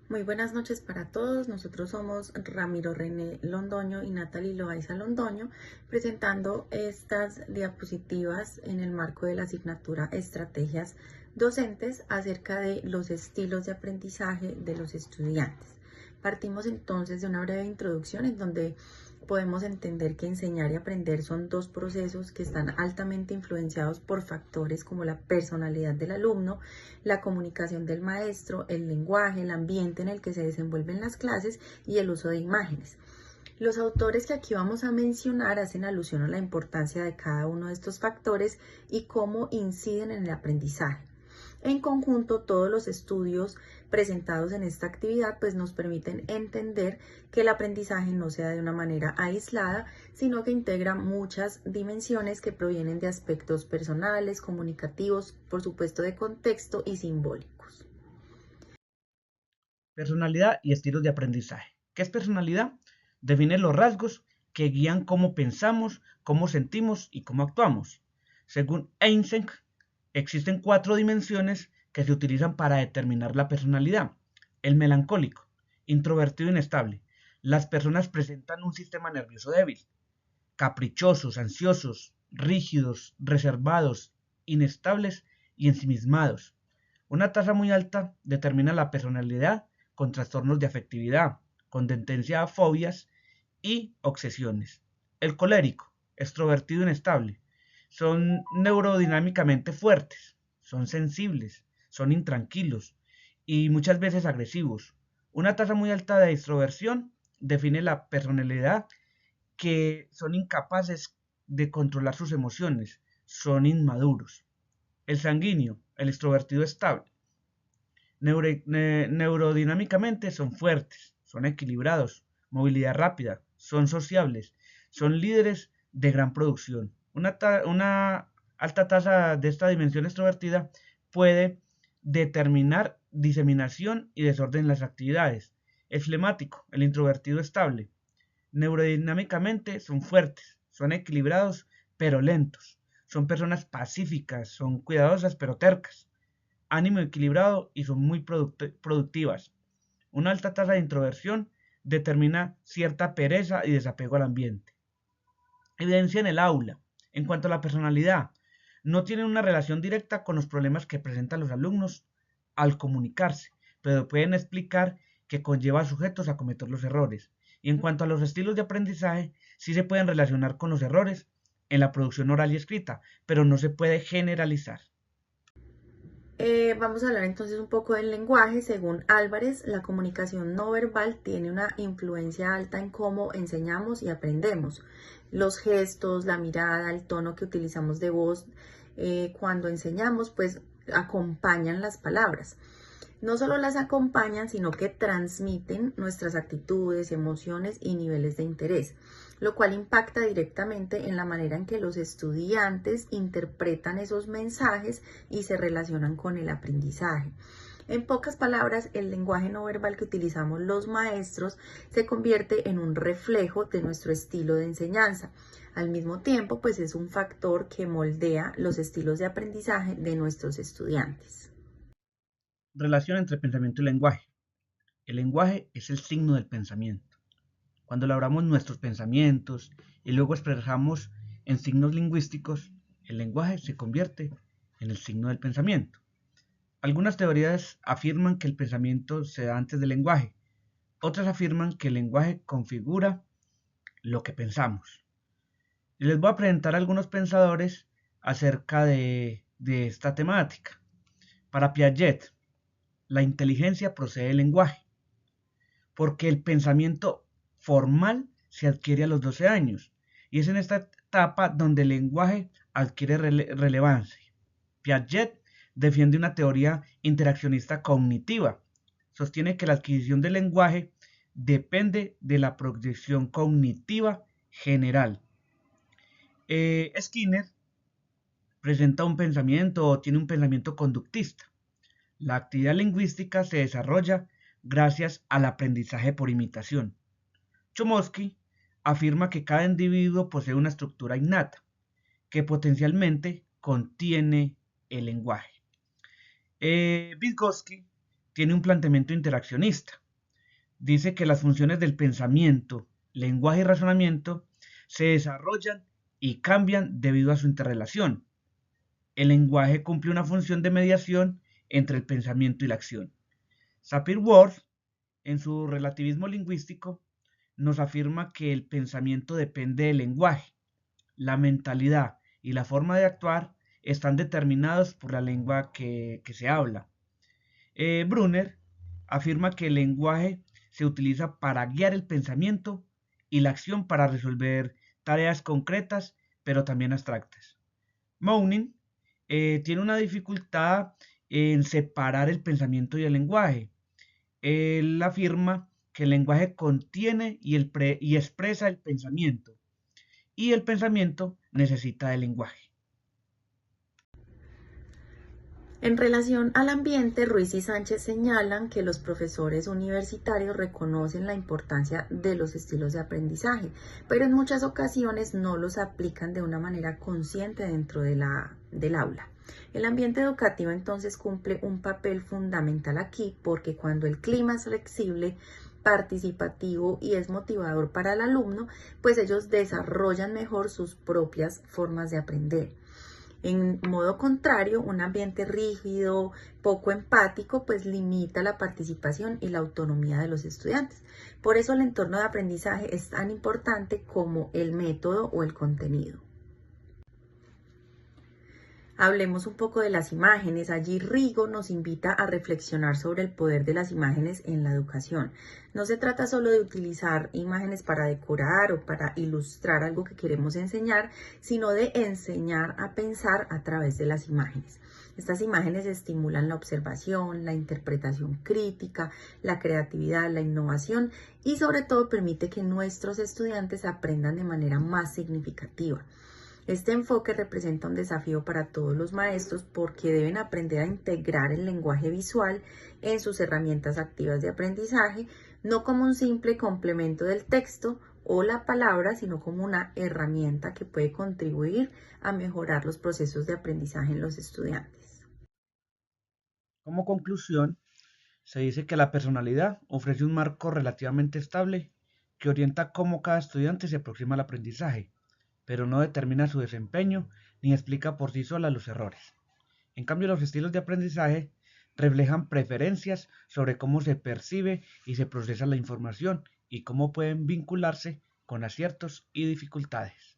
Muy buenas noches para todos. Nosotros somos Ramiro René Londoño y Natalie Loaiza Londoño, presentando estas diapositivas en el marco de la asignatura Estrategias Docentes acerca de los estilos de aprendizaje de los estudiantes. Partimos entonces de una breve introducción en donde podemos entender que enseñar y aprender son dos procesos que están altamente influenciados por factores como la personalidad del alumno, la comunicación del maestro, el lenguaje, el ambiente en el que se desenvuelven las clases y el uso de imágenes. Los autores que aquí vamos a mencionar hacen alusión a la importancia de cada uno de estos factores y cómo inciden en el aprendizaje. En conjunto, todos los estudios presentados en esta actividad pues nos permiten entender que el aprendizaje no se da de una manera aislada, sino que integra muchas dimensiones que provienen de aspectos personales, comunicativos, por supuesto de contexto y simbólicos. Personalidad y estilos de aprendizaje. ¿Qué es personalidad? Define los rasgos que guían cómo pensamos, cómo sentimos y cómo actuamos. Según Eysenck, existen 4 dimensiones que se utilizan para determinar la personalidad. El melancólico, introvertido e inestable. Las personas presentan un sistema nervioso débil. Caprichosos, ansiosos, rígidos, reservados, inestables y ensimismados. Una tasa muy alta determina la personalidad con trastornos de afectividad, con tendencia a fobias y obsesiones. El colérico, extrovertido inestable, son neurodinámicamente fuertes, son sensibles, son intranquilos y muchas veces agresivos. Una tasa muy alta de extroversión define la personalidad que son incapaces de controlar sus emociones, son inmaduros. El sanguíneo, el extrovertido estable, neurodinámicamente son fuertes, son equilibrados, movilidad rápida, son sociables, son líderes de gran producción. Una alta tasa de esta dimensión extrovertida puede determinar diseminación y desorden en las actividades. El flemático, el introvertido estable, neurodinámicamente son fuertes, son equilibrados pero lentos, son personas pacíficas, son cuidadosas pero tercas, ánimo equilibrado y son muy productivas. Una alta tasa de introversión determina cierta pereza y desapego al ambiente. Evidencia en el aula. En cuanto a la personalidad, no tienen una relación directa con los problemas que presentan los alumnos al comunicarse, pero pueden explicar que conlleva a sujetos a cometer los errores. Y en cuanto a los estilos de aprendizaje, sí se pueden relacionar con los errores en la producción oral y escrita, pero no se puede generalizar. Vamos a hablar entonces un poco del lenguaje. Según Álvarez, la comunicación no verbal tiene una influencia alta en cómo enseñamos y aprendemos. Los gestos, la mirada, el tono que utilizamos de voz cuando enseñamos, pues acompañan las palabras. No solo las acompañan, sino que transmiten nuestras actitudes, emociones y niveles de interés, lo cual impacta directamente en la manera en que los estudiantes interpretan esos mensajes y se relacionan con el aprendizaje. En pocas palabras, el lenguaje no verbal que utilizamos los maestros se convierte en un reflejo de nuestro estilo de enseñanza. Al mismo tiempo, pues es un factor que moldea los estilos de aprendizaje de nuestros estudiantes. Relación entre pensamiento y lenguaje. El lenguaje es el signo del pensamiento. Cuando elaboramos nuestros pensamientos y luego expresamos en signos lingüísticos, el lenguaje se convierte en el signo del pensamiento. Algunas teorías afirman que el pensamiento se da antes del lenguaje, otras afirman que el lenguaje configura lo que pensamos. Y les voy a presentar algunos pensadores acerca de esta temática. Para Piaget, la inteligencia procede del lenguaje, porque el pensamiento formal se adquiere a los 12 años, y es en esta etapa donde el lenguaje adquiere relevancia. Piaget defiende una teoría interaccionista cognitiva. Sostiene que la adquisición del lenguaje depende de la proyección cognitiva general. Skinner presenta un pensamiento o tiene un pensamiento conductista. La actividad lingüística se desarrolla gracias al aprendizaje por imitación. Chomsky afirma que cada individuo posee una estructura innata que potencialmente contiene el lenguaje. Vygotsky tiene un planteamiento interaccionista. Dice que las funciones del pensamiento, lenguaje y razonamiento se desarrollan y cambian debido a su interrelación. El lenguaje cumple una función de mediación entre el pensamiento y la acción. Sapir-Whorf, en su relativismo lingüístico, nos afirma que el pensamiento depende del lenguaje. La mentalidad y la forma de actuar están determinados por la lengua que se habla. Brunner afirma que el lenguaje se utiliza para guiar el pensamiento y la acción para resolver tareas concretas, pero también abstractas. Mounian tiene una dificultad en separar el pensamiento y el lenguaje. Él afirma que el lenguaje contiene y expresa el pensamiento, y el pensamiento necesita del lenguaje. En relación al ambiente, Ruiz y Sánchez señalan que los profesores universitarios reconocen la importancia de los estilos de aprendizaje, pero en muchas ocasiones no los aplican de una manera consciente dentro del aula. El ambiente educativo entonces cumple un papel fundamental aquí, porque cuando el clima es flexible, participativo y es motivador para el alumno, pues ellos desarrollan mejor sus propias formas de aprender. En modo contrario, un ambiente rígido, poco empático, pues limita la participación y la autonomía de los estudiantes. Por eso el entorno de aprendizaje es tan importante como el método o el contenido. Hablemos un poco de las imágenes. Allí Rigo nos invita a reflexionar sobre el poder de las imágenes en la educación. No se trata solo de utilizar imágenes para decorar o para ilustrar algo que queremos enseñar, sino de enseñar a pensar a través de las imágenes. Estas imágenes estimulan la observación, la interpretación crítica, la creatividad, la innovación y sobre todo permite que nuestros estudiantes aprendan de manera más significativa. Este enfoque representa un desafío para todos los maestros porque deben aprender a integrar el lenguaje visual en sus herramientas activas de aprendizaje, no como un simple complemento del texto o la palabra, sino como una herramienta que puede contribuir a mejorar los procesos de aprendizaje en los estudiantes. Como conclusión, se dice que la personalidad ofrece un marco relativamente estable que orienta cómo cada estudiante se aproxima al aprendizaje, pero no determina su desempeño ni explica por sí sola los errores. En cambio, los estilos de aprendizaje reflejan preferencias sobre cómo se percibe y se procesa la información y cómo pueden vincularse con aciertos y dificultades.